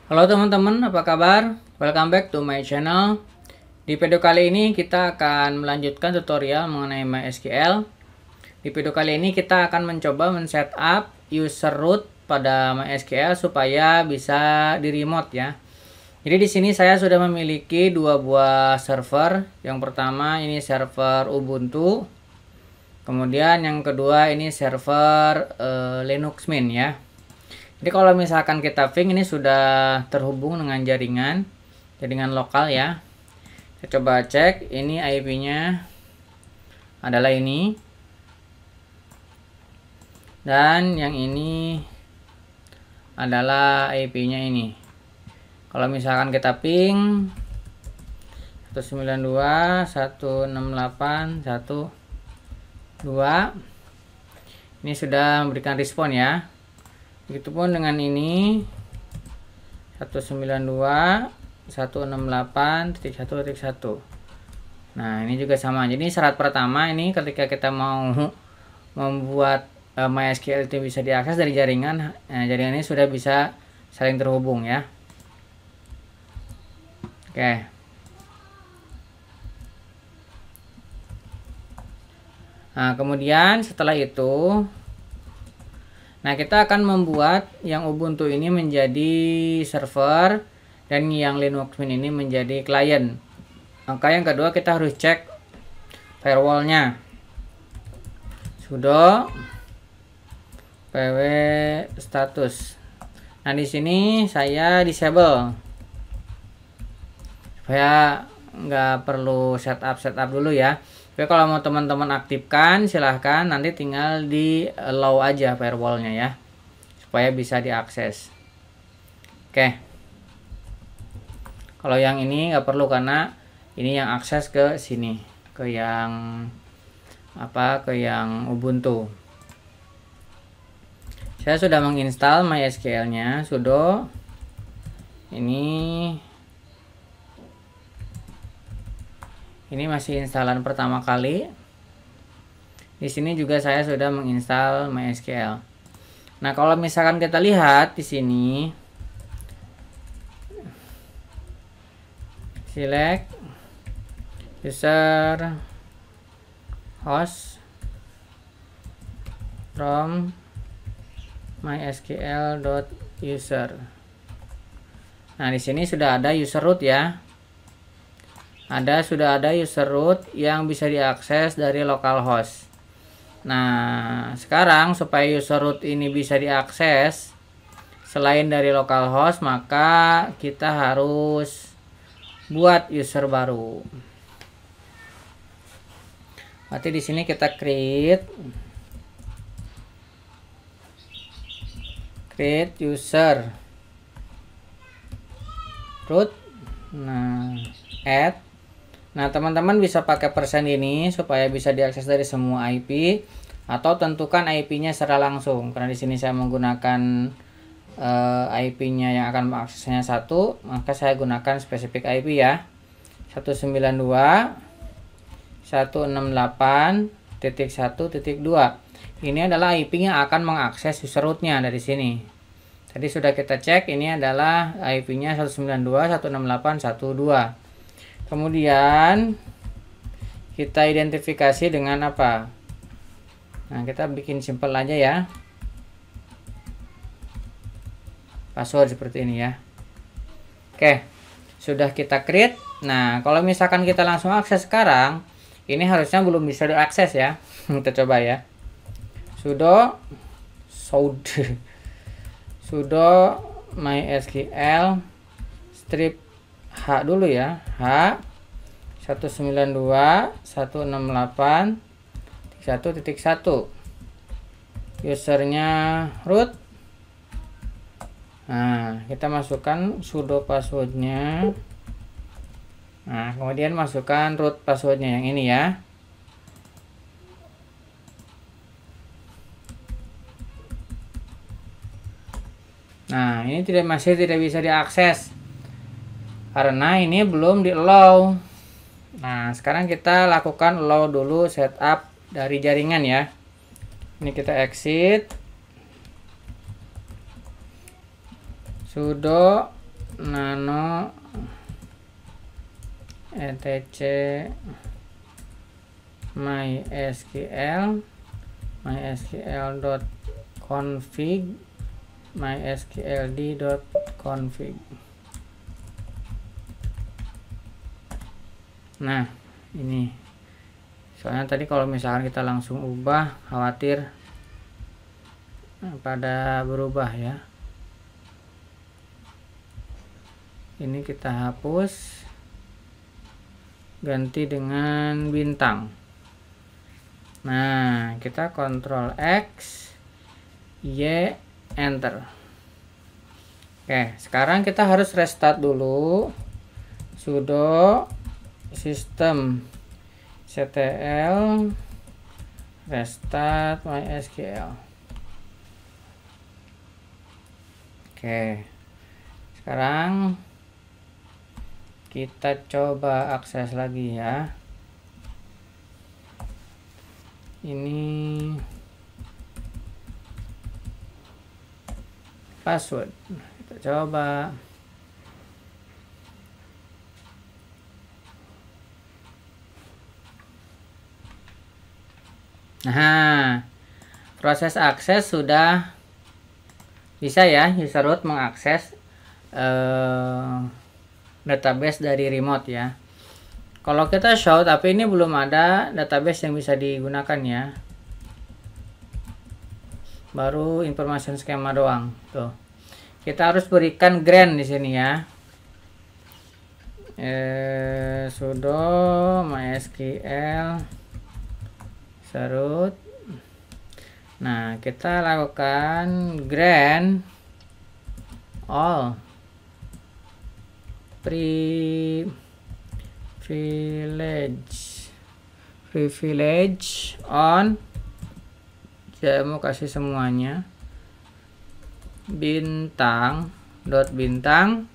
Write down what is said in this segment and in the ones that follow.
Halo teman-teman, apa kabar? Welcome back to my channel. Di video kali ini kita akan melanjutkan tutorial mengenai MySQL. Di video kali ini kita akan mencoba men-setup user root pada MySQL supaya bisa di remote ya. Jadi di sini saya sudah memiliki dua buah server. Yang pertama ini server Ubuntu. Kemudian yang kedua ini server Linux Mint ya. Jadi kalau misalkan kita ping ini sudah terhubung dengan jaringan lokal ya. Kita coba cek, ini IP-nya adalah ini. Dan yang ini adalah IP-nya ini. Kalau misalkan kita ping 192.168.1.2, ini sudah memberikan respon ya. Begitupun dengan ini 192.168.1.1. Nah, ini juga sama. Jadi syarat pertama ini ketika kita mau membuat MySQL itu bisa diakses dari jaringan, jaringan ini sudah bisa saling terhubung ya. Oke. Nah, kemudian setelah itu kita akan membuat yang Ubuntu ini menjadi server dan yang Linux Mint ini menjadi klien. Maka yang kedua kita harus cek firewallnya. Sudo pw status. Nah, di sini saya disable supaya nggak perlu setup dulu ya. Tapi kalau mau teman-teman aktifkan silahkan, nanti tinggal di allow aja firewallnya ya, supaya bisa diakses. Oke, kalau yang ini nggak perlu karena ini yang akses ke sini, ke yang Ubuntu. Saya sudah menginstal MySQL nya, sudo ini masih instalan pertama kali. Di sini juga saya sudah menginstal MySQL. Nah, kalau misalkan kita lihat di sini, select user host from mysql.user. Nah, di sini sudah ada user root ya. Sudah ada user root yang bisa diakses dari localhost. Nah, sekarang supaya user root ini bisa diakses selain dari localhost, maka kita harus buat user baru. Berarti di sini kita create user root. Nah, add. Nah, teman-teman bisa pakai persen ini supaya bisa diakses dari semua IP, atau tentukan IP-nya secara langsung. Karena di sini saya menggunakan IP-nya yang akan mengaksesnya 1, maka saya gunakan spesifik IP ya. 192.168.1.2. Ini adalah IP yang akan mengakses user root-nya dari sini. Tadi sudah kita cek, ini adalah IP-nya 192.168.1.2. Kemudian kita identifikasi dengan apa? Nah, kita bikin simple aja ya. Password seperti ini ya. Oke, sudah kita create. Nah, kalau misalkan kita langsung akses sekarang, ini harusnya belum bisa diakses ya. Kita coba ya. Sudo mysql strip H dulu ya, H 192.168.1.1. usernya root. Nah, kita masukkan sudo passwordnya. Nah, kemudian masukkan root passwordnya yang ini ya. Nah, ini masih tidak bisa diakses karena ini belum di allow. Nah, sekarang kita lakukan allow dulu, setup dari jaringan ya. Ini kita exit, sudo nano etc mysql.config mysqld.config. Nah, ini soalnya tadi kalau misalkan kita langsung ubah khawatir pada berubah ya. Ini kita hapus, ganti dengan bintang. Nah, kita Ctrl X Y enter. Oke, sekarang kita harus restart dulu. Sudo systemctl restart mysql. Oke, sekarang kita coba akses lagi ya. Ini password, kita coba. Nah, proses akses sudah bisa ya, user root mengakses database dari remote ya. Kalau kita show, tapi ini belum ada database yang bisa digunakan ya. Baru information schema doang. Tuh. Kita harus berikan grant di sini ya. Sudo mysql root. Nah, kita lakukan grant all privilege on. Saya mau kasih semuanya bintang dot bintang.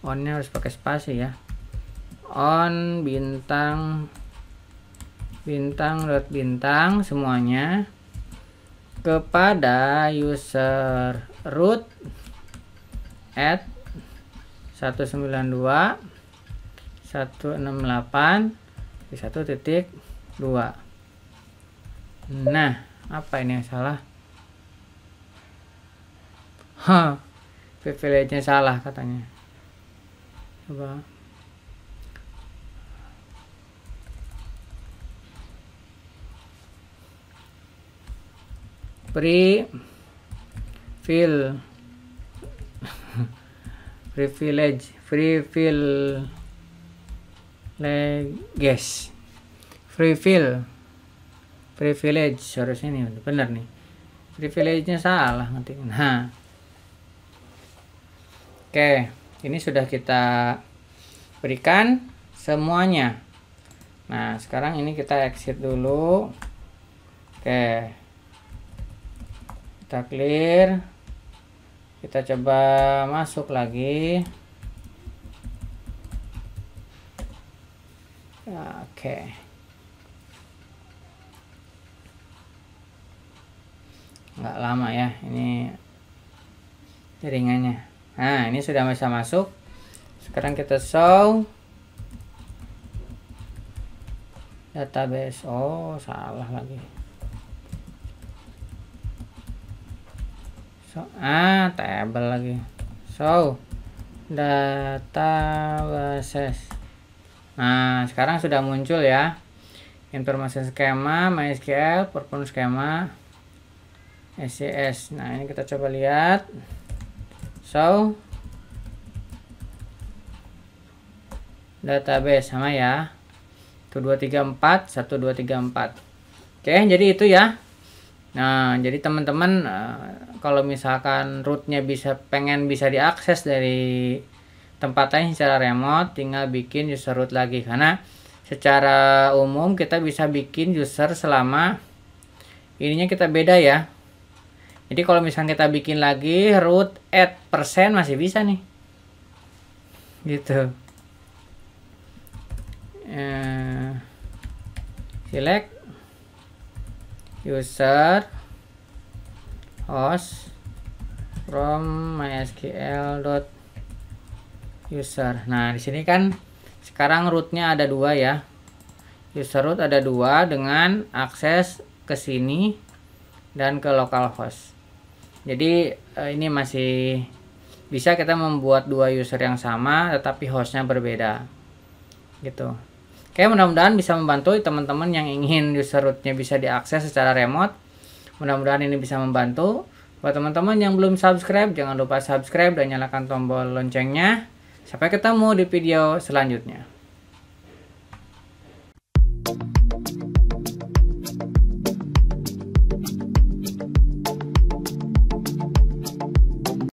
Onnya harus pakai spasi ya. On bintang dot bintang semuanya kepada user root at 192.168.1.2. Nah, apa ini yang salah? Privilege-nya salah katanya. Coba. privilege harusnya ini benar nih, privilege-nya salah nanti. Nah, oke, ini sudah kita berikan semuanya. Nah, sekarang ini kita exit dulu. Oke, kita clear, kita coba masuk lagi. Oke, nggak lama ya ini jaringannya. Nah, ini sudah bisa masuk. Sekarang kita show database. Oh, salah lagi. Table lagi. Show databases. Nah, sekarang sudah muncul ya information schema, MySQL, performance schema, SCS. Nah, ini kita coba lihat. So, database sama ya. 1234, 1234. Oke, jadi itu ya. Nah, jadi teman-teman kalau misalkan rootnya pengen bisa diakses dari tempat lain secara remote, tinggal bikin user root lagi, karena secara umum kita bisa bikin user selama ininya kita beda ya. Jadi kalau misalnya kita bikin lagi root add persen masih bisa nih, gitu. Select user host from mysql.user. Nah, di sini kan sekarang rootnya ada 2 ya. User root ada 2 dengan akses ke sini dan ke localhost. Jadi ini masih bisa kita membuat 2 user yang sama tetapi hostnya berbeda gitu. Oke, mudah-mudahan bisa membantu teman-teman yang ingin user rootnya bisa diakses secara remote. Mudah-mudahan ini bisa membantu. Buat teman-teman yang belum subscribe, jangan lupa subscribe dan nyalakan tombol loncengnya. Sampai ketemu di video selanjutnya.